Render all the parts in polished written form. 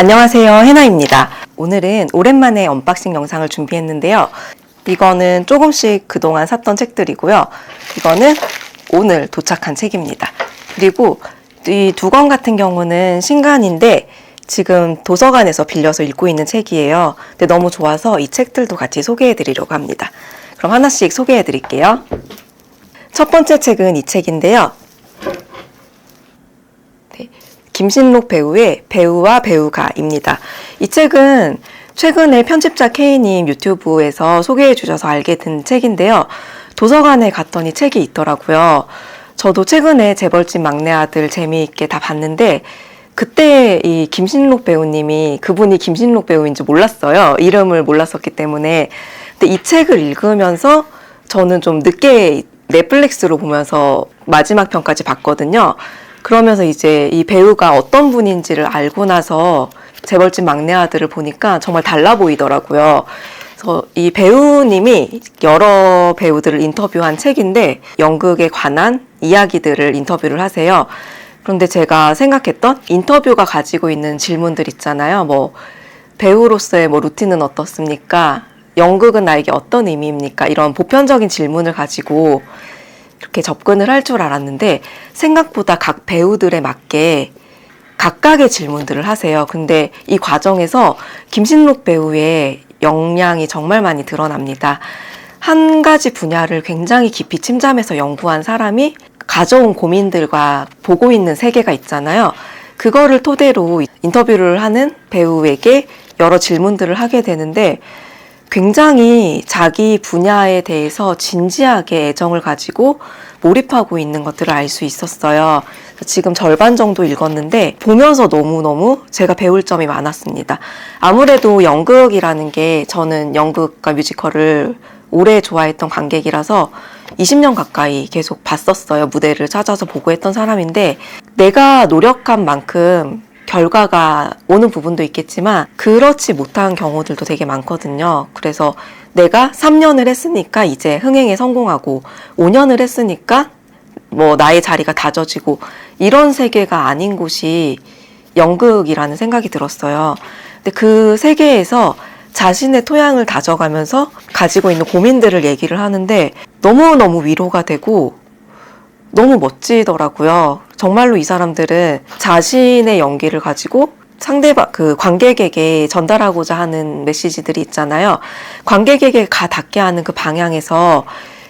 안녕하세요, 해나입니다. 오늘은 오랜만에 언박싱 영상을 준비했는데요. 이거는 조금씩 그동안 샀던 책들이고요. 이거는 오늘 도착한 책입니다. 그리고 이 두 권 같은 경우는 신간인데 지금 도서관에서 빌려서 읽고 있는 책이에요. 근데 너무 좋아서 이 책들도 같이 소개해 드리려고 합니다. 그럼 하나씩 소개해 드릴게요. 첫 번째 책은 이 책인데요. 김신록 배우의 배우와 배우가입니다. 이 책은 최근에 편집자 K님 유튜브에서 소개해 주셔서 알게 된 책인데요. 도서관에 갔더니 책이 있더라고요. 저도 최근에 재벌집 막내 아들 재미있게 다 봤는데 그때 이 김신록 배우님이 그분이 김신록 배우인지 몰랐어요. 이름을 몰랐었기 때문에. 근데 이 책을 읽으면서 저는 좀 늦게 넷플릭스로 보면서 마지막 편까지 봤거든요. 그러면서 이제 이 배우가 어떤 분인지를 알고 나서 재벌집 막내 아들을 보니까 정말 달라 보이더라고요. 그래서 이 배우님이 여러 배우들을 인터뷰한 책인데 연극에 관한 이야기들을 인터뷰를 하세요. 그런데 제가 생각했던 인터뷰가 가지고 있는 질문들 있잖아요. 뭐 배우로서의 뭐 루틴은 어떻습니까? 연극은 나에게 어떤 의미입니까? 이런 보편적인 질문을 가지고 이렇게 접근을 할 줄 알았는데 생각보다 각 배우들에 맞게 각각의 질문들을 하세요. 근데 이 과정에서 김신록 배우의 역량이 정말 많이 드러납니다. 한 가지 분야를 굉장히 깊이 침잠해서 연구한 사람이 가져온 고민들과 보고 있는 세계가 있잖아요. 그거를 토대로 인터뷰를 하는 배우에게 여러 질문들을 하게 되는데 굉장히 자기 분야에 대해서 진지하게 애정을 가지고 몰입하고 있는 것들을 알 수 있었어요. 지금 절반 정도 읽었는데 보면서 너무너무 제가 배울 점이 많았습니다. 아무래도 연극이라는 게 저는 연극과 뮤지컬을 오래 좋아했던 관객이라서 20년 가까이 계속 봤었어요. 무대를 찾아서 보고 했던 사람인데 내가 노력한 만큼 결과가 오는 부분도 있겠지만 그렇지 못한 경우들도 되게 많거든요. 그래서 내가 3년을 했으니까 이제 흥행에 성공하고 5년을 했으니까 뭐 나의 자리가 다져지고 이런 세계가 아닌 곳이 연극이라는 생각이 들었어요. 근데 그 세계에서 자신의 토양을 다져가면서 가지고 있는 고민들을 얘기를 하는데 너무너무 위로가 되고 너무 멋지더라고요. 정말로 이 사람들은 자신의 연기를 가지고 상대방, 그 관객에게 전달하고자 하는 메시지들이 있잖아요. 관객에게 닿게 하는 그 방향에서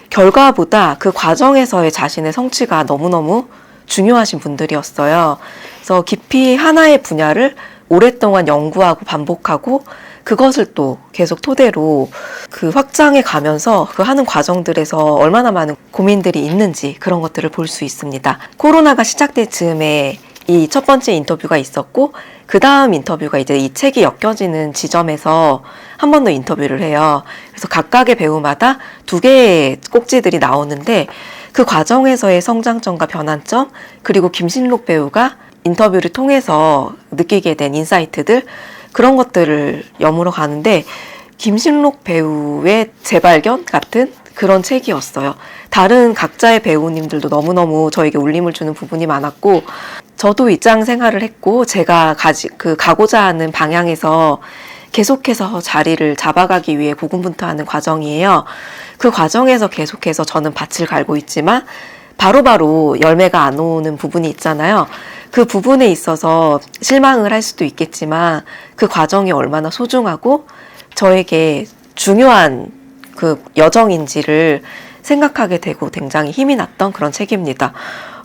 결과보다 그 과정에서의 자신의 성취가 너무너무 중요하신 분들이었어요. 그래서 깊이 하나의 분야를 오랫동안 연구하고 반복하고 그것을 또 계속 토대로 그 확장해 가면서 그 하는 과정들에서 얼마나 많은 고민들이 있는지 그런 것들을 볼 수 있습니다. 코로나가 시작될 즈음에 이 첫 번째 인터뷰가 있었고 그 다음 인터뷰가 이제 이 책이 엮여지는 지점에서 한 번 더 인터뷰를 해요. 그래서 각각의 배우마다 두 개의 꼭지들이 나오는데 그 과정에서의 성장점과 변환점 그리고 김신록 배우가 인터뷰를 통해서 느끼게 된 인사이트들 그런 것들을 여물어 가는데 김신록 배우의 재발견 같은 그런 책이었어요. 다른 각자의 배우님들도 너무너무 저에게 울림을 주는 부분이 많았고 저도 입장 생활을 했고 제가 가고자 하는 방향에서 계속해서 자리를 잡아가기 위해 고군분투하는 과정이에요. 그 과정에서 계속해서 저는 밭을 갈고 있지만 바로바로 열매가 안 오는 부분이 있잖아요. 그 부분에 있어서 실망을 할 수도 있겠지만 그 과정이 얼마나 소중하고 저에게 중요한 그 여정인지를 생각하게 되고 굉장히 힘이 났던 그런 책입니다.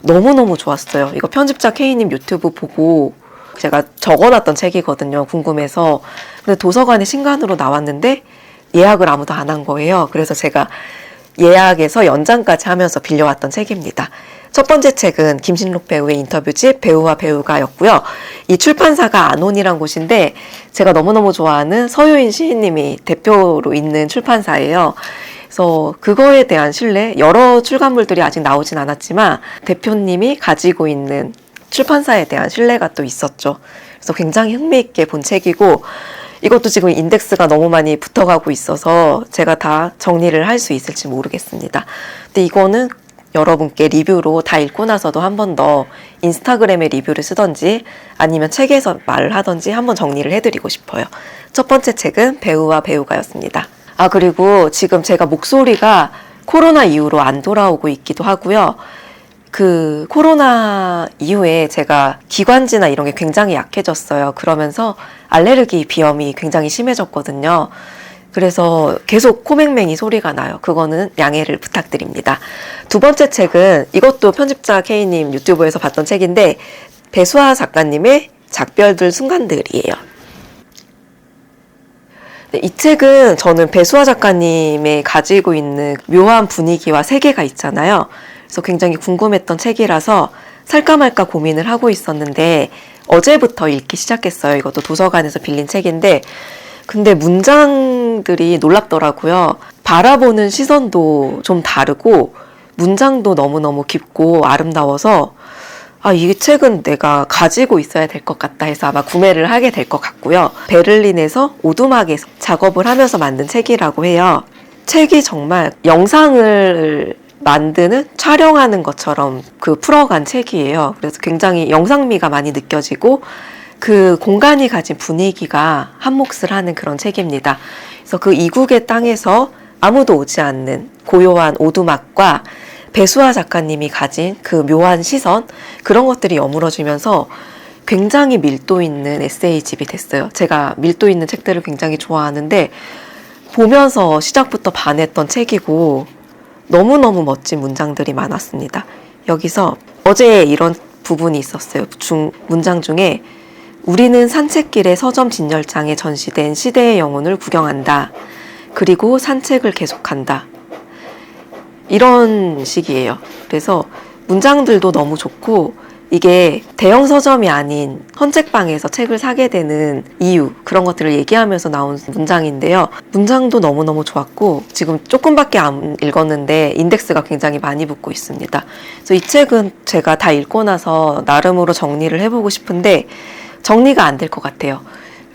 너무너무 좋았어요. 이거 편집자 K님 유튜브 보고 제가 적어놨던 책이거든요. 궁금해서. 근데 도서관에 신간으로 나왔는데 예약을 아무도 안 한 거예요. 그래서 제가 예약해서 연장까지 하면서 빌려왔던 책입니다. 첫 번째 책은 김신록 배우의 인터뷰집 배우와 배우가였고요. 이 출판사가 안온이란 곳인데 제가 너무너무 좋아하는 서유인 시인님이 대표로 있는 출판사예요. 그래서 그거에 대한 신뢰, 여러 출간물들이 아직 나오진 않았지만 대표님이 가지고 있는 출판사에 대한 신뢰가 또 있었죠. 그래서 굉장히 흥미있게 본 책이고 이것도 지금 인덱스가 너무 많이 붙어가고 있어서 제가 다 정리를 할 수 있을지 모르겠습니다. 근데 이거는 여러분께 리뷰로 다 읽고 나서도 한 번 더 인스타그램에 리뷰를 쓰던지 아니면 책에서 말을 하던지 한번 정리를 해드리고 싶어요. 첫 번째 책은 배우와 배우가였습니다. 아, 그리고 지금 제가 목소리가 코로나 이후로 안 돌아오고 있기도 하고요. 그 코로나 이후에 제가 기관지나 이런 게 굉장히 약해졌어요. 그러면서 알레르기 비염이 굉장히 심해졌거든요. 그래서 계속 코맹맹이 소리가 나요. 그거는 양해를 부탁드립니다. 두 번째 책은 이것도 편집자 K님 유튜브에서 봤던 책인데 배수아 작가님의 작별들 순간들이에요. 이 책은 저는 배수아 작가님의 가지고 있는 묘한 분위기와 세계가 있잖아요. 그래서 굉장히 궁금했던 책이라서 살까 말까 고민을 하고 있었는데 어제부터 읽기 시작했어요. 이것도 도서관에서 빌린 책인데 근데 문장들이 놀랍더라고요. 바라보는 시선도 좀 다르고 문장도 너무너무 깊고 아름다워서 아, 이 책은 내가 가지고 있어야 될 것 같다 해서 아마 구매를 하게 될 것 같고요. 베를린에서 오두막에서 작업을 하면서 만든 책이라고 해요. 책이 정말 영상을 만드는, 촬영하는 것처럼 풀어간 책이에요. 그래서 굉장히 영상미가 많이 느껴지고 그 공간이 가진 분위기가 한몫을 하는 그런 책입니다. 그래서 그 이국의 땅에서 아무도 오지 않는 고요한 오두막과 배수아 작가님이 가진 그 묘한 시선, 그런 것들이 여물어지면서 굉장히 밀도 있는 에세이집이 됐어요. 제가 밀도 있는 책들을 굉장히 좋아하는데 보면서 시작부터 반했던 책이고 너무너무 멋진 문장들이 많았습니다. 여기서 어제 이런 부분이 있었어요. 문장 중에 우리는 산책길의 서점 진열장에 전시된 시대의 영혼을 구경한다. 그리고 산책을 계속한다. 이런 식이에요. 그래서 문장들도 너무 좋고 이게 대형 서점이 아닌 헌책방에서 책을 사게 되는 이유, 그런 것들을 얘기하면서 나온 문장인데요. 문장도 너무너무 좋았고 지금 조금밖에 안 읽었는데 인덱스가 굉장히 많이 붙고 있습니다. 그래서 이 책은 제가 다 읽고 나서 나름으로 정리를 해보고 싶은데 정리가 안 될 것 같아요.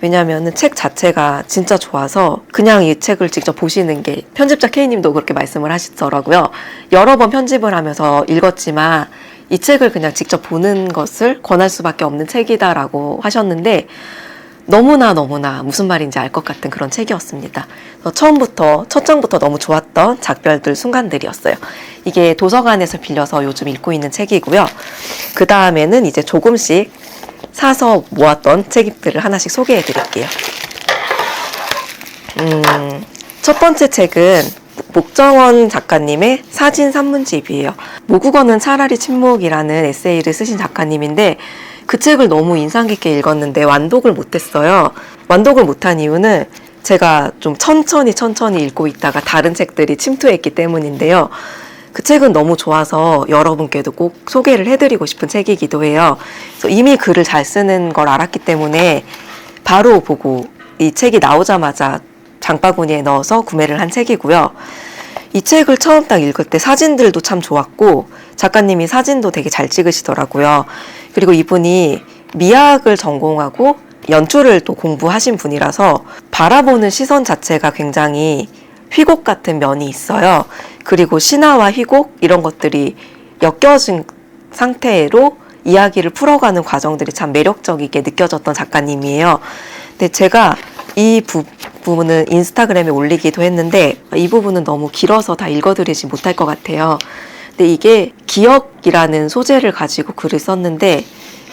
왜냐하면 책 자체가 진짜 좋아서 그냥 이 책을 직접 보시는 게, 편집자 K님도 그렇게 말씀을 하시더라고요. 여러 번 편집을 하면서 읽었지만 이 책을 그냥 직접 보는 것을 권할 수밖에 없는 책이다라고 하셨는데 너무나 무슨 말인지 알 것 같은 그런 책이었습니다. 처음부터, 첫 장부터 너무 좋았던 작별들 순간들이었어요. 이게 도서관에서 빌려서 요즘 읽고 있는 책이고요. 그 다음에는 이제 조금씩 사서 모았던 책들을 하나씩 소개해 드릴게요. 첫 번째 책은 목정원 작가님의 사진 산문집이에요. 모국어는 차라리 침묵이라는 에세이를 쓰신 작가님인데 그 책을 너무 인상 깊게 읽었는데 완독을 못했어요. 완독을 못한 이유는 제가 좀 천천히 읽고 있다가 다른 책들이 침투했기 때문인데요. 그 책은 너무 좋아서 여러분께도 꼭 소개를 해드리고 싶은 책이기도 해요. 그래서 이미 글을 잘 쓰는 걸 알았기 때문에 바로 보고 이 책이 나오자마자 장바구니에 넣어서 구매를 한 책이고요. 이 책을 처음 딱 읽을 때 사진들도 참 좋았고 작가님이 사진도 되게 잘 찍으시더라고요. 그리고 이분이 미학을 전공하고 연출을 또 공부하신 분이라서 바라보는 시선 자체가 굉장히 휘곡 같은 면이 있어요. 그리고 신화와 휘곡 이런 것들이 엮여진 상태로 이야기를 풀어가는 과정들이 참 매력적이게 느껴졌던 작가님이에요. 근데 제가 이 부분은 인스타그램에 올리기도 했는데 이 부분은 너무 길어서 다 읽어드리지 못할 것 같아요. 근데 이게 기억이라는 소재를 가지고 글을 썼는데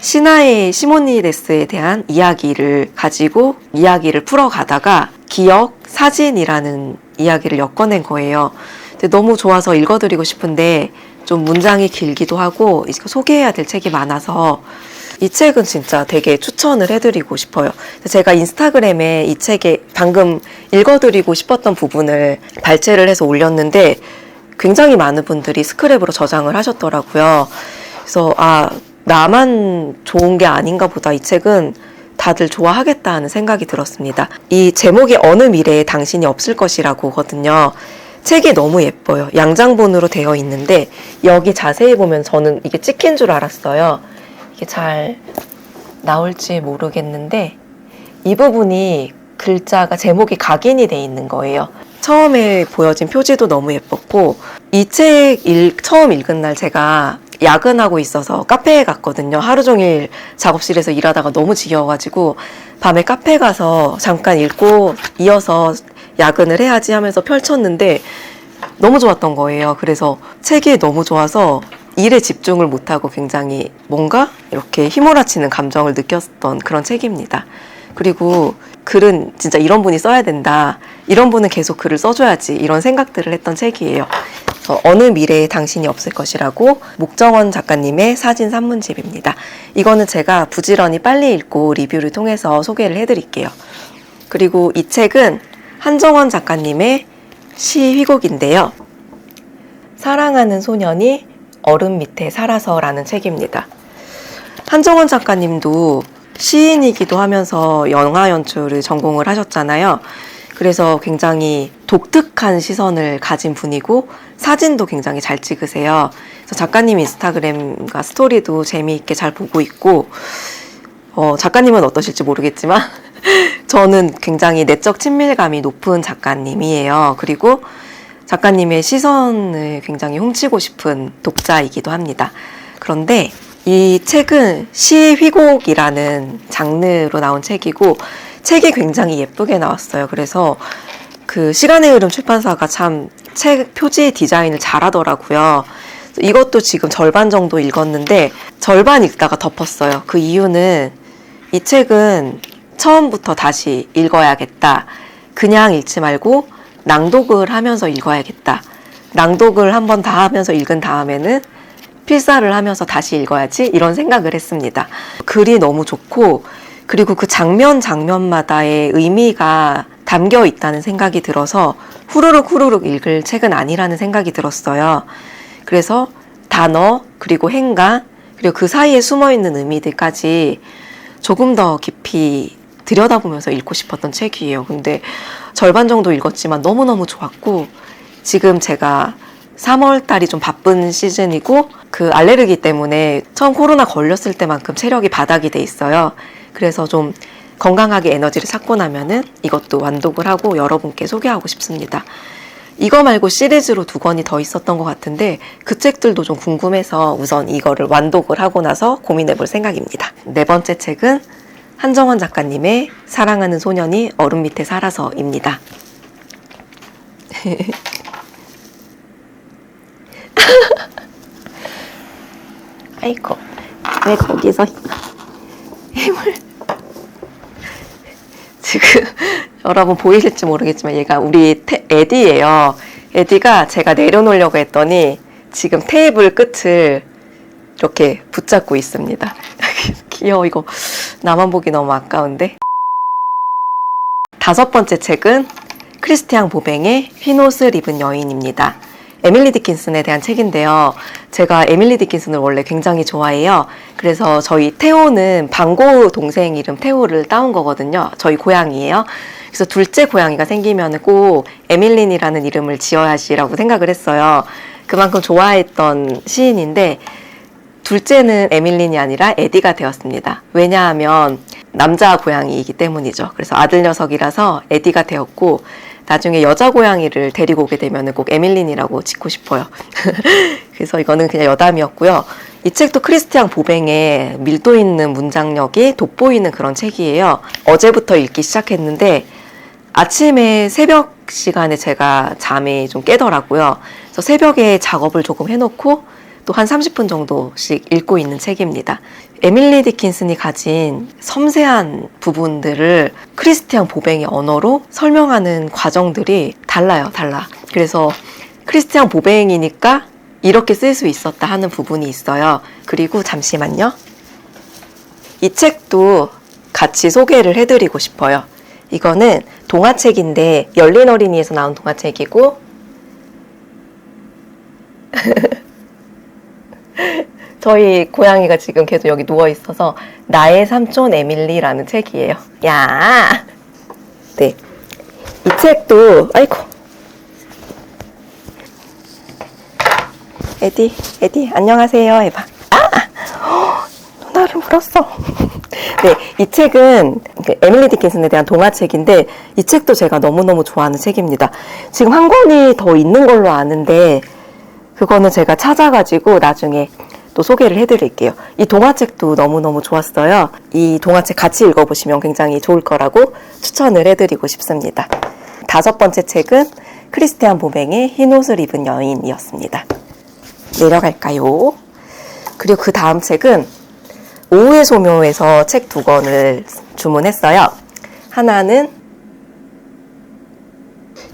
신화의 시모니데스에 대한 이야기를 가지고 이야기를 풀어가다가 기억, 사진이라는 이야기를 엮어낸 거예요. 근데 너무 좋아서 읽어드리고 싶은데 좀 문장이 길기도 하고 소개해야 될 책이 많아서 이 책은 진짜 되게 추천을 해드리고 싶어요. 제가 인스타그램에 이 책에 방금 읽어드리고 싶었던 부분을 발췌를 해서 올렸는데 굉장히 많은 분들이 스크랩으로 저장을 하셨더라고요. 그래서 나만 좋은 게 아닌가 보다, 이 책은 다들 좋아하겠다 하는 생각이 들었습니다. 이 제목이 어느 미래에 당신이 없을 것이라고거든요. 책이 너무 예뻐요. 양장본으로 되어 있는데 여기 자세히 보면 저는 이게 찍힌 줄 알았어요. 이게 잘 나올지 모르겠는데 이 부분이 글자가 제목이 각인이 돼 있는 거예요. 처음에 보여진 표지도 너무 예뻤고 이 책 처음 읽은 날 제가 야근하고 있어서 카페에 갔거든요. 하루 종일 작업실에서 일하다가 너무 지겨워가지고 밤에 카페 가서 잠깐 읽고 이어서 야근을 해야지 하면서 펼쳤는데 너무 좋았던 거예요. 그래서 책이 너무 좋아서 일에 집중을 못하고 굉장히 뭔가 이렇게 휘몰아치는 감정을 느꼈던 그런 책입니다. 그리고 글은 진짜 이런 분이 써야 된다. 이런 분은 계속 글을 써줘야지. 이런 생각들을 했던 책이에요. 어느 미래에 당신이 없을 것이라고 목정원 작가님의 사진 산문집입니다. 이거는 제가 부지런히 빨리 읽고 리뷰를 통해서 소개를 해드릴게요. 그리고 이 책은 한정원 작가님의 시 휘곡인데요. 사랑하는 소년이 얼음 밑에 살아서라는 책입니다. 한정원 작가님도 시인이기도 하면서 영화 연출을 전공을 하셨잖아요. 그래서 굉장히 독특한 시선을 가진 분이고 사진도 굉장히 잘 찍으세요. 그래서 작가님 인스타그램과 스토리도 재미있게 잘 보고 있고 작가님은 어떠실지 모르겠지만 저는 굉장히 내적 친밀감이 높은 작가님이에요. 그리고 작가님의 시선을 굉장히 훔치고 싶은 독자이기도 합니다. 그런데 이 책은 시 휘곡이라는 장르로 나온 책이고 책이 굉장히 예쁘게 나왔어요. 그래서 그 시간의 흐름 출판사가 참 책 표지 디자인을 잘하더라고요. 이것도 지금 절반 정도 읽었는데 절반 읽다가 덮었어요. 그 이유는 이 책은 처음부터 다시 읽어야겠다. 그냥 읽지 말고 낭독을 하면서 읽어야겠다. 낭독을 한 번 다 하면서 읽은 다음에는 필사를 하면서 다시 읽어야지 이런 생각을 했습니다. 글이 너무 좋고 그리고 그 장면마다의 의미가 담겨 있다는 생각이 들어서 후루룩 읽을 책은 아니라는 생각이 들었어요. 그래서 단어 그리고 행간 그리고 그 사이에 숨어있는 의미들까지 조금 더 깊이 들여다보면서 읽고 싶었던 책이에요. 근데 절반 정도 읽었지만 너무너무 좋았고 지금 제가 3월 달이 좀 바쁜 시즌이고 그 알레르기 때문에 처음 코로나 걸렸을 때만큼 체력이 바닥이 돼 있어요. 그래서 좀 건강하게 에너지를 찾고 나면은 이것도 완독을 하고 여러분께 소개하고 싶습니다. 이거 말고 시리즈로 2권이 더 있었던 것 같은데 그 책들도 좀 궁금해서 우선 이거를 완독을 하고 나서 고민해 볼 생각입니다. 4번째 책은 한정원 작가님의 사랑하는 소년이 얼음 밑에 살아서입니다. 아이고, 왜 거기서 힘을 지금 여러분 보이실지 모르겠지만 얘가 우리 에디예요. 에디가 제가 내려놓으려고 했더니 지금 테이블 끝을 이렇게 붙잡고 있습니다. 귀여워. 이거 나만 보기 너무 아까운데. 5번째 책은 크리스티앙 보뱅의 흰 옷을 입은 여인입니다. 에밀리 디킨슨에 대한 책인데요. 제가 에밀리 디킨슨을 원래 굉장히 좋아해요. 그래서 저희 태호는 방고 동생 이름 태호를 따온 거거든요. 저희 고양이에요. 그래서 둘째 고양이가 생기면 꼭 에밀린이라는 이름을 지어야지라고 생각을 했어요. 그만큼 좋아했던 시인인데 둘째는 에밀린이 아니라 에디가 되었습니다. 왜냐하면 남자 고양이이기 때문이죠. 그래서 아들 녀석이라서 에디가 되었고 나중에 여자 고양이를 데리고 오게 되면 꼭 에밀린이라고 짓고 싶어요. 그래서 이거는 그냥 여담이었고요. 이 책도 크리스티앙 보뱅의 밀도 있는 문장력이 돋보이는 그런 책이에요. 어제부터 읽기 시작했는데 아침에 새벽 시간에 제가 잠이 좀 깨더라고요. 그래서 새벽에 작업을 조금 해놓고 또 한 30분 정도씩 읽고 있는 책입니다. 에밀리 디킨슨이 가진 섬세한 부분들을 크리스티앙 보뱅의 언어로 설명하는 과정들이 달라. 그래서 크리스티앙 보뱅이니까 이렇게 쓸 수 있었다 하는 부분이 있어요. 그리고 잠시만요. 이 책도 같이 소개를 해드리고 싶어요. 이거는 동화책인데 열린 어린이에서 나온 동화책이고 저희 고양이가 지금 계속 여기 누워있어서 나의 삼촌 에밀리라는 책이에요. 야, 네, 이 책도 아이고 에디 안녕하세요 해봐. 누나를 물었어. 네, 이 책은 에밀리 디킨슨에 대한 동화책인데 이 책도 제가 너무너무 좋아하는 책입니다. 지금 한 권이 더 있는 걸로 아는데 그거는 제가 찾아가지고 나중에 또 소개를 해드릴게요. 이 동화책도 너무너무 좋았어요. 이 동화책 같이 읽어보시면 굉장히 좋을 거라고 추천을 해드리고 싶습니다. 5번째 책은 크리스티안 보맹의 흰 옷을 입은 여인이었습니다. 내려갈까요? 그리고 그 다음 책은 오후의 소묘에서 책 2권을 주문했어요. 하나는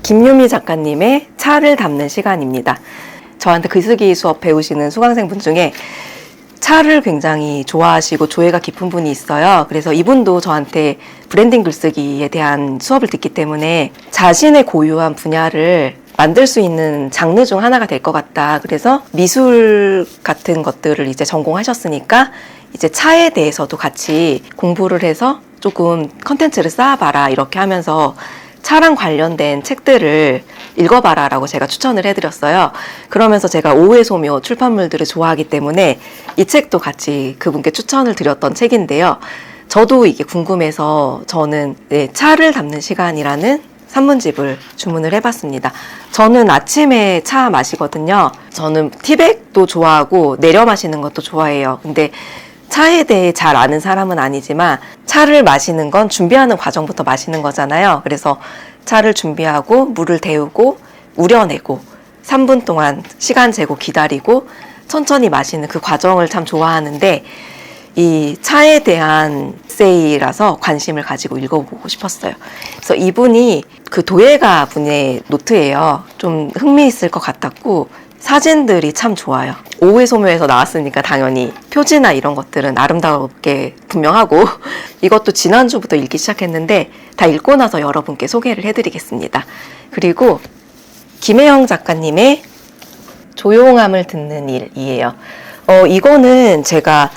김유미 작가님의 차를 담는 시간입니다. 저한테 글쓰기 수업 배우시는 수강생분 중에 차를 굉장히 좋아하시고 조예가 깊은 분이 있어요. 그래서 이분도 저한테 브랜딩 글쓰기에 대한 수업을 듣기 때문에 자신의 고유한 분야를 만들 수 있는 장르 중 하나가 될 것 같다. 그래서 미술 같은 것들을 이제 전공하셨으니까 이제 차에 대해서도 같이 공부를 해서 조금 컨텐츠를 쌓아봐라 이렇게 하면서 차랑 관련된 책들을 읽어봐라 라고 제가 추천을 해드렸어요. 그러면서 제가 오후의 소묘 출판물들을 좋아하기 때문에 이 책도 같이 그분께 추천을 드렸던 책인데요. 저도 이게 궁금해서 저는 차를 담는 시간이라는 산문집을 주문을 해봤습니다. 저는 아침에 차 마시거든요. 저는 티백도 좋아하고 내려 마시는 것도 좋아해요. 근데 차에 대해 잘 아는 사람은 아니지만 차를 마시는 건 준비하는 과정부터 마시는 거잖아요. 그래서 차를 준비하고 물을 데우고 우려내고 3분 동안 시간 재고 기다리고 천천히 마시는 그 과정을 참 좋아하는데 이 차에 대한 에세이라서 관심을 가지고 읽어보고 싶었어요. 그래서 이분이 그 도예가 분의 노트예요. 좀 흥미있을 것 같았고 사진들이 참 좋아요. 오후의 소묘에서 나왔으니까 당연히 표지나 이런 것들은 아름답게 분명하고 이것도 지난주부터 읽기 시작했는데 다 읽고 나서 여러분께 소개를 해드리겠습니다. 그리고 김혜영 작가님의 조용함을 듣는 일이에요. 이거는 제가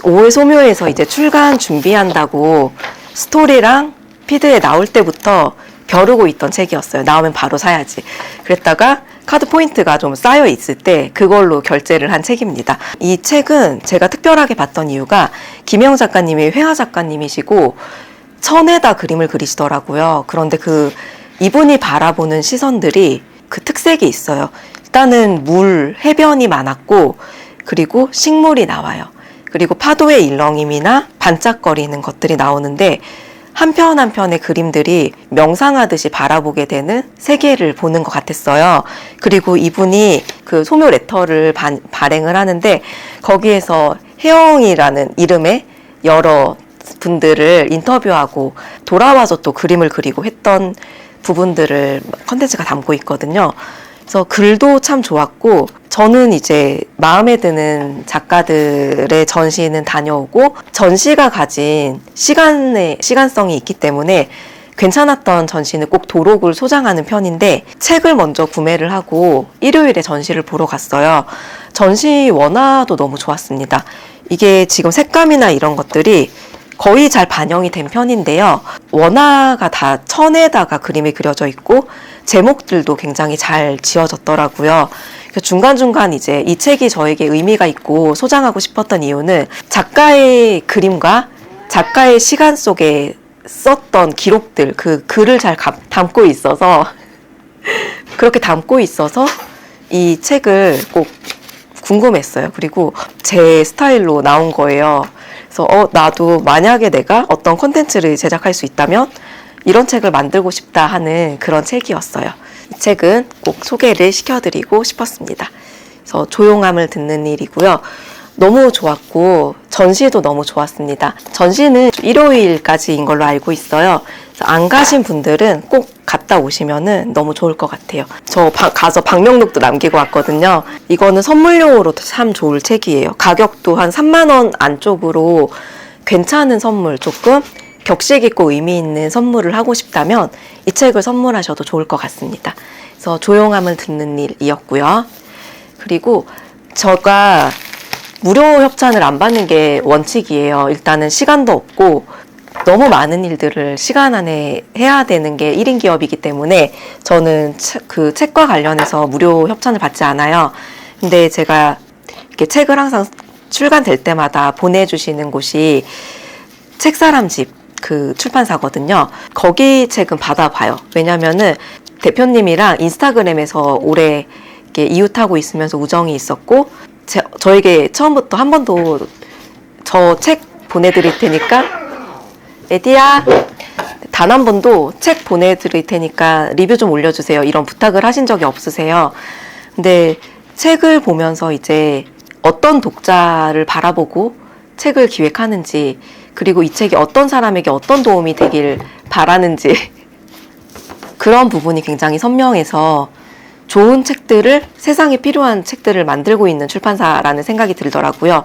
오후의 소묘에서 이제 출간 준비한다고 스토리랑 피드에 나올 때부터 벼르고 있던 책이었어요. 나오면 바로 사야지. 그랬다가 카드 포인트가 좀 쌓여 있을 때 그걸로 결제를 한 책입니다. 이 책은 제가 특별하게 봤던 이유가 김혜영 작가님이 회화 작가님이시고 천에다 그림을 그리시더라고요. 그런데 이분이 바라보는 시선들이 그 특색이 있어요. 일단은 해변이 많았고 그리고 식물이 나와요. 그리고 파도의 일렁임이나 반짝거리는 것들이 나오는데 한 편 한 편의 그림들이 명상하듯이 바라보게 되는 세계를 보는 것 같았어요. 그리고 이분이 그 소묘 레터를 발행을 하는데 거기에서 혜영이라는 이름의 여러 분들을 인터뷰하고 돌아와서 또 그림을 그리고 했던 부분들을 컨텐츠가 담고 있거든요. 그래서 글도 참 좋았고 저는 이제 마음에 드는 작가들의 전시는 다녀오고 전시가 가진 시간성이 있기 때문에 괜찮았던 전시는 꼭 도록을 소장하는 편인데 책을 먼저 구매를 하고 일요일에 전시를 보러 갔어요. 전시 원화도 너무 좋았습니다. 이게 지금 색감이나 이런 것들이 거의 잘 반영이 된 편인데요. 원화가 다 천에다가 그림이 그려져 있고 제목들도 굉장히 잘 지어졌더라고요. 중간중간 이제 이 책이 저에게 의미가 있고 소장하고 싶었던 이유는 작가의 그림과 작가의 시간 속에 썼던 기록들, 그 글을 잘 담고 있어서 그렇게 담고 있어서 이 책을 꼭 궁금했어요. 그리고 제 스타일로 나온 거예요. 그래서 나도 만약에 내가 어떤 콘텐츠를 제작할 수 있다면 이런 책을 만들고 싶다 하는 그런 책이었어요. 이 책은 꼭 소개를 시켜드리고 싶었습니다. 그래서 조용함을 듣는 일이고요. 너무 좋았고 전시도 너무 좋았습니다. 전시는 일요일까지인 걸로 알고 있어요. 그래서 안 가신 분들은 꼭 갔다 오시면은 너무 좋을 것 같아요. 저 가서 방명록도 남기고 왔거든요. 이거는 선물용으로도 참 좋을 책이에요. 가격도 한 3만 원 안쪽으로 괜찮은 선물, 조금 격식 있고 의미 있는 선물을 하고 싶다면 이 책을 선물하셔도 좋을 것 같습니다. 그래서 조용함을 듣는 일이었고요. 그리고 제가 무료 협찬을 안 받는 게 원칙이에요. 일단은 시간도 없고 너무 많은 일들을 시간 안에 해야 되는 게 1인 기업이기 때문에 저는 그 책과 관련해서 무료 협찬을 받지 않아요. 근데 제가 이렇게 책을 항상 출간될 때마다 보내주시는 곳이 책사람집 그 출판사거든요. 거기 책은 받아봐요. 왜냐면은 대표님이랑 인스타그램에서 오래 이렇게 이웃하고 있으면서 우정이 있었고, 저에게 처음부터 한 번도 저 책 보내드릴 테니까, 에디야, 단 한 번도 책 보내드릴 테니까 리뷰 좀 올려주세요, 이런 부탁을 하신 적이 없으세요. 근데 책을 보면서 이제 어떤 독자를 바라보고 책을 기획하는지, 그리고 이 책이 어떤 사람에게 어떤 도움이 되길 바라는지 그런 부분이 굉장히 선명해서 좋은 책들을, 세상에 필요한 책들을 만들고 있는 출판사라는 생각이 들더라고요.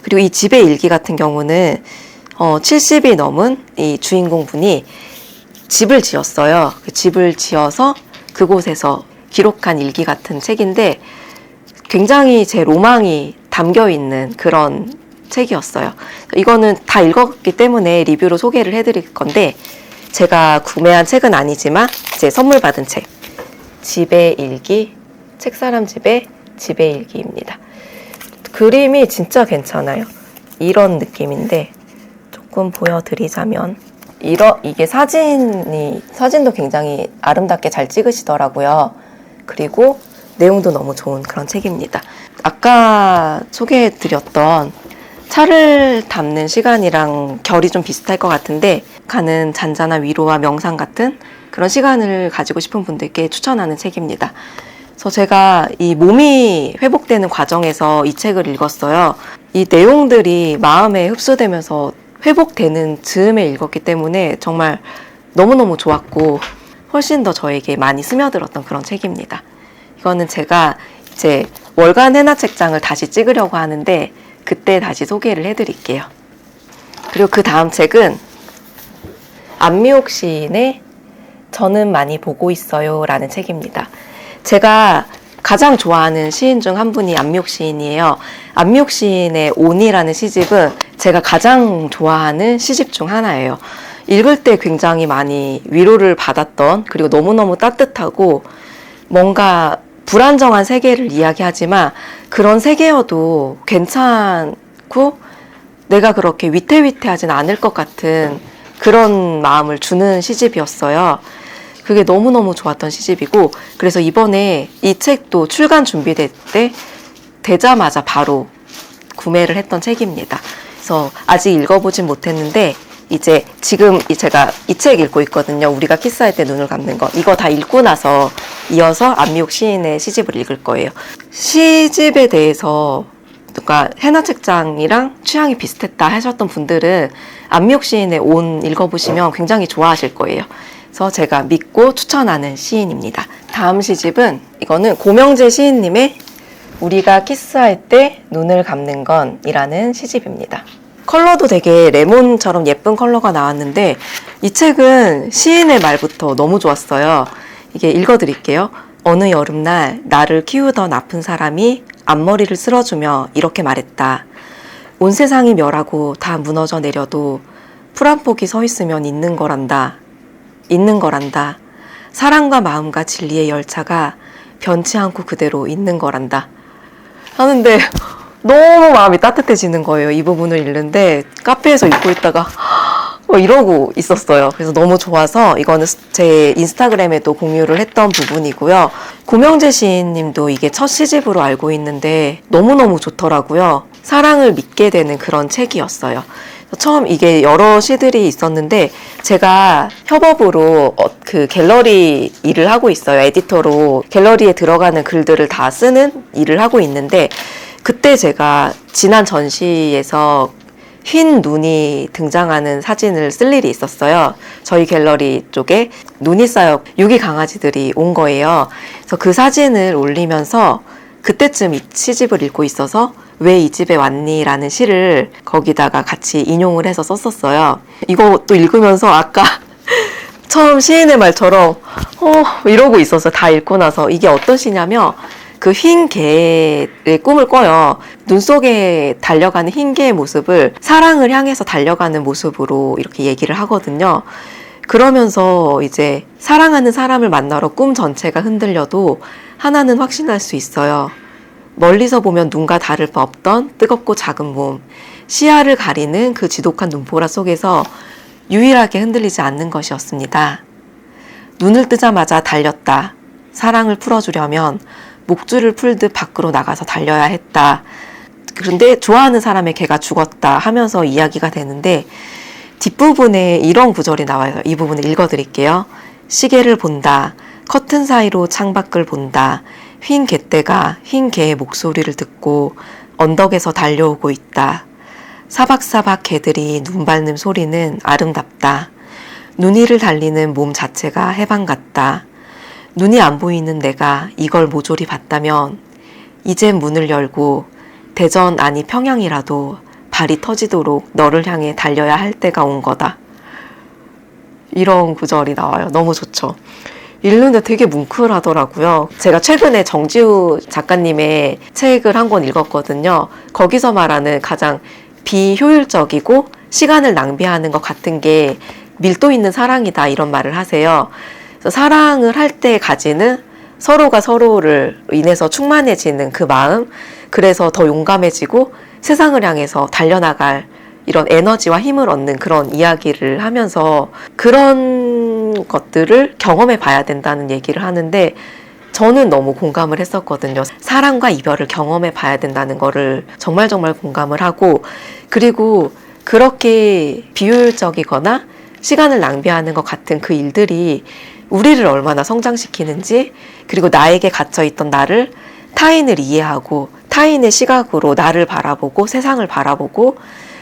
그리고 이 집의 일기 같은 경우는 70이 넘은 이 주인공분이 집을 지었어요. 그 집을 지어서 그곳에서 기록한 일기 같은 책인데 굉장히 제 로망이 담겨 있는 그런 책이었어요. 이거는 다 읽었기 때문에 리뷰로 소개를 해드릴 건데, 제가 구매한 책은 아니지만 이제 선물 받은 책, 집의 일기, 책사람 집의 일기입니다. 그림이 진짜 괜찮아요. 이런 느낌인데 조금 보여드리자면, 이게 사진도 굉장히 아름답게 잘 찍으시더라고요. 그리고 내용도 너무 좋은 그런 책입니다. 아까 소개해드렸던 차를 담는 시간이랑 결이 좀 비슷할 것 같은데, 가는 잔잔한 위로와 명상 같은 그런 시간을 가지고 싶은 분들께 추천하는 책입니다. 그래서 제가 이 몸이 회복되는 과정에서 이 책을 읽었어요. 이 내용들이 마음에 흡수되면서 회복되는 즈음에 읽었기 때문에 정말 너무너무 좋았고 훨씬 더 저에게 많이 스며들었던 그런 책입니다. 이거는 제가 이제 월간 해나 책장을 다시 찍으려고 하는데 그때 다시 소개를 해드릴게요. 그리고 그 다음 책은 안미옥 시인의 저는 많이 보고 있어요 라는 책입니다. 제가 가장 좋아하는 시인 중 한 분이 안미옥 시인이에요. 안미옥 시인의 온이라는 시집은 제가 가장 좋아하는 시집 중 하나예요. 읽을 때 굉장히 많이 위로를 받았던, 그리고 너무너무 따뜻하고 뭔가 불안정한 세계를 이야기하지만 그런 세계여도 괜찮고 내가 그렇게 위태위태하진 않을 것 같은 그런 마음을 주는 시집이었어요. 그게 너무너무 좋았던 시집이고, 그래서 이번에 이 책도 출간 준비될 때 되자마자 바로 구매를 했던 책입니다. 그래서 아직 읽어보진 못했는데 이제 지금 제가 이 책 읽고 있거든요. 우리가 키스할 때 눈을 감는 거. 이거 다 읽고 나서 이어서 안미옥 시인의 시집을 읽을 거예요. 시집에 대해서 누가 해나 책장이랑 취향이 비슷했다 하셨던 분들은 안미옥 시인의 온 읽어보시면 굉장히 좋아하실 거예요. 그래서 제가 믿고 추천하는 시인입니다. 다음 시집은, 이거는 고명재 시인님의 우리가 키스할 때 눈을 감는 건 이라는 시집입니다. 컬러도 되게 레몬처럼 예쁜 컬러가 나왔는데 이 책은 시인의 말부터 너무 좋았어요. 이게 읽어드릴게요. 어느 여름날 나를 키우던 아픈 사람이 앞머리를 쓸어주며 이렇게 말했다. 온 세상이 멸하고 다 무너져 내려도 풀 한 폭이 서 있으면 있는 거란다. 있는 거란다. 사랑과 마음과 진리의 열차가 변치 않고 그대로 있는 거란다. 하는데 너무 마음이 따뜻해지는 거예요. 이 부분을 읽는데 카페에서 읽고 있다가 이러고 있었어요. 그래서 너무 좋아서 이거는 제 인스타그램에도 공유를 했던 부분이고요. 고명재 시인님도 이게 첫 시집으로 알고 있는데 너무너무 좋더라고요. 사랑을 믿게 되는 그런 책이었어요. 처음 이게 여러 시들이 있었는데 제가 협업으로 그 갤러리 일을 하고 있어요. 에디터로 갤러리에 들어가는 글들을 다 쓰는 일을 하고 있는데, 그때 제가 지난 전시에서 흰 눈이 등장하는 사진을 쓸 일이 있었어요. 저희 갤러리 쪽에 눈이 쌓여 유기 강아지들이 온 거예요. 그래서 그 사진을 올리면서 그때쯤 이 시집을 읽고 있어서 왜 이 집에 왔니? 라는 시를 거기다가 같이 인용을 해서 썼었어요. 이거 또 읽으면서 아까 처음 시인의 말처럼 이러고 있었어요. 다 읽고 나서. 이게 어떤 시냐면 그 흰 개의 꿈을 꿔요. 눈 속에 달려가는 흰 개의 모습을 사랑을 향해서 달려가는 모습으로 이렇게 얘기를 하거든요. 그러면서 이제 사랑하는 사람을 만나러 꿈 전체가 흔들려도 하나는 확신할 수 있어요. 멀리서 보면 눈과 다를 바 없던 뜨겁고 작은 몸, 시야를 가리는 그 지독한 눈보라 속에서 유일하게 흔들리지 않는 것이었습니다. 눈을 뜨자마자 달렸다. 사랑을 풀어주려면 목줄을 풀듯 밖으로 나가서 달려야 했다. 그런데 좋아하는 사람의 개가 죽었다 하면서 이야기가 되는데 뒷부분에 이런 구절이 나와요. 이 부분을 읽어드릴게요. 시계를 본다. 커튼 사이로 창밖을 본다. 휜 개떼가 휜 개의 목소리를 듣고 언덕에서 달려오고 있다. 사박사박 개들이 눈 밟는 소리는 아름답다. 눈 위를 달리는 몸 자체가 해방 같다. 눈이 안 보이는 내가 이걸 모조리 봤다면 이제 문을 열고 대전 아니 평양이라도 발이 터지도록 너를 향해 달려야 할 때가 온 거다. 이런 구절이 나와요. 너무 좋죠. 읽는데 되게 뭉클하더라고요. 제가 최근에 정지우 작가님의 책을 한 권 읽었거든요. 거기서 말하는 가장 비효율적이고 시간을 낭비하는 것 같은 게 밀도 있는 사랑이다 이런 말을 하세요. 그래서 사랑을 할 때 가지는 서로가 서로를 인해서 충만해지는 그 마음, 그래서 더 용감해지고 세상을 향해서 달려나갈 이런 에너지와 힘을 얻는 그런 이야기를 하면서 그런 것들을 경험해 봐야 된다는 얘기를 하는데 저는 너무 공감을 했었거든요. 사랑과 이별을 경험해 봐야 된다는 거를 정말 공감을 하고, 그리고 그렇게 비효율적이거나 시간을 낭비하는 것 같은 그 일들이 우리를 얼마나 성장시키는지, 그리고 나에게 갇혀있던 나를 타인을 이해하고 타인의 시각으로 나를 바라보고 세상을 바라보고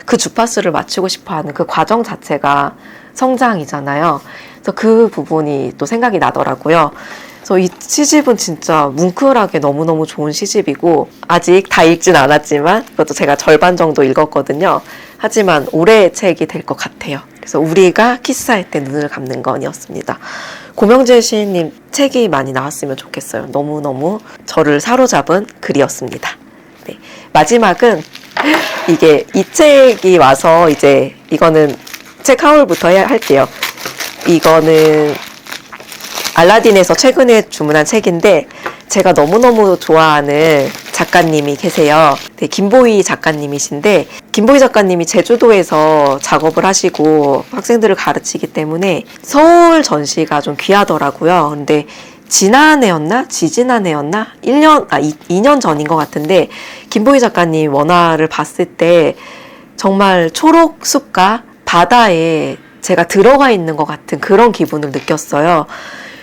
그 주파수를 맞추고 싶어하는 그 과정 자체가 성장이잖아요. 그래서 그 부분이 또 생각이 나더라고요. 그래서 이 시집은 진짜 뭉클하게 너무너무 좋은 시집이고 아직 다 읽진 않았지만 그것도 제가 절반 정도 읽었거든요. 하지만 올해의 책이 될 것 같아요. 그래서 우리가 키스할 때 눈을 감는 건이었습니다. 고명재 시인님 책이 많이 나왔으면 좋겠어요. 너무너무 저를 사로잡은 글이었습니다. 네. 마지막은 이게 이 책이 와서 이제 이거는 책 하울부터 할게요. 이거는 알라딘에서 최근에 주문한 책인데 제가 너무너무 좋아하는 작가님이 계세요. 네, 김보희 작가님이신데 김보희 작가님이 제주도에서 작업을 하시고 학생들을 가르치기 때문에 서울 전시가 좀 귀하더라고요. 근데 지난해였나? 지지난해였나? 2년 전인 것 같은데 김보희 작가님 원화를 봤을 때 정말 초록숲과 바다에 제가 들어가 있는 것 같은 그런 기분을 느꼈어요.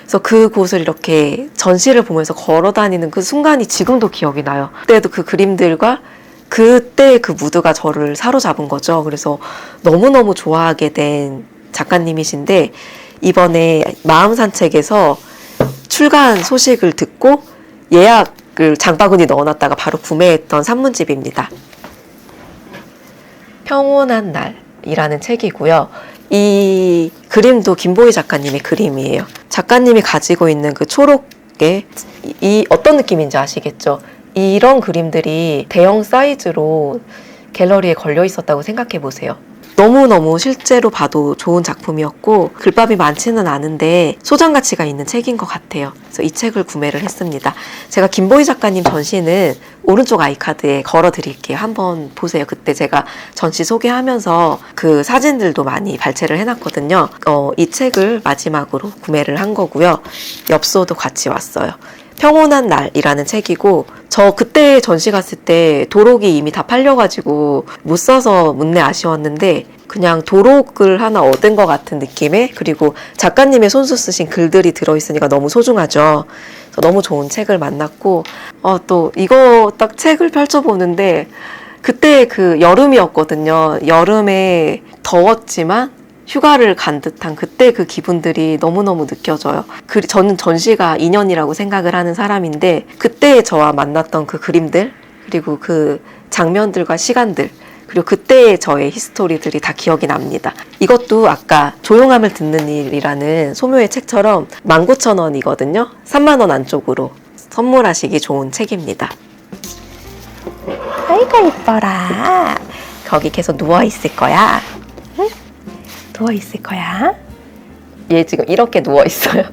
그래서 그곳을 이렇게 전시를 보면서 걸어 다니는 그 순간이 지금도 기억이 나요. 그때도 그 그림들과 그때 그 무드가 저를 사로잡은 거죠. 그래서 너무너무 좋아하게 된 작가님이신데 이번에 마음산책에서 출간 소식을 듣고 예약을 장바구니 넣어놨다가 바로 구매했던 산문집입니다. 평온한 날이라는 책이고요. 이 그림도 김보희 작가님의 그림이에요. 작가님이 가지고 있는 그 초록의 이 어떤 느낌인지 아시겠죠? 이런 그림들이 대형 사이즈로 갤러리에 걸려 있었다고 생각해 보세요. 너무너무 실제로 봐도 좋은 작품이었고 글밥이 많지는 않은데 소장 가치가 있는 책인 것 같아요. 그래서 이 책을 구매를 했습니다. 제가 김보희 작가님 전시는 오른쪽 아이카드에 걸어 드릴게요. 한번 보세요. 그때 제가 전시 소개하면서 그 사진들도 많이 발췌를 해놨거든요. 이 책을 마지막으로 구매를 한 거고요. 엽서도 같이 왔어요. 평온한 날이라는 책이고 저 그때 전시 갔을 때 도록이 이미 다 팔려가지고 못 사서 문내 아쉬웠는데 그냥 도록을 하나 얻은 것 같은 느낌에, 그리고 작가님의 손수 쓰신 글들이 들어있으니까 너무 소중하죠. 그래서 너무 좋은 책을 만났고 또 이거 딱 책을 펼쳐보는데 그때 그 여름이었거든요. 여름에 더웠지만 휴가를 간 듯한 그때 그 기분들이 너무너무 느껴져요. 저는 전시가 인연이라고 생각을 하는 사람인데 그때 저와 만났던 그 그림들, 그리고 그 장면들과 시간들, 그리고 그때의 저의 히스토리들이 다 기억이 납니다. 이것도 아까 조용함을 듣는 일이라는 소묘의 책처럼 19,000원이거든요. 3만 원 안쪽으로 선물하시기 좋은 책입니다. 아이고 이뻐라. 거기 계속 누워있을 거야. 응? 누워있을 거야. 얘 지금 이렇게 누워있어요.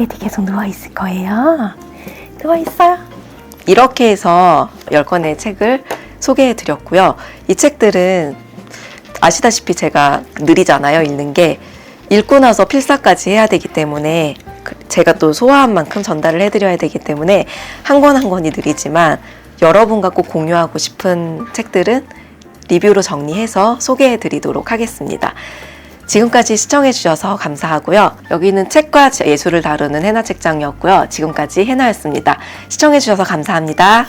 얘도 계속 누워있을 거예요. 누워있어요. 이렇게 해서 10권의 책을 소개해드렸고요. 이 책들은 아시다시피 제가 느리잖아요. 읽는 게. 읽고 나서 필사까지 해야 되기 때문에 제가 또 소화한 만큼 전달을 해드려야 되기 때문에 한 권 한 권이 느리지만 여러분과 꼭 공유하고 싶은 책들은 리뷰로 정리해서 소개해드리도록 하겠습니다. 지금까지 시청해주셔서 감사하고요. 여기는 책과 예술을 다루는 해나 책장이었고요. 지금까지 해나였습니다. 시청해주셔서 감사합니다.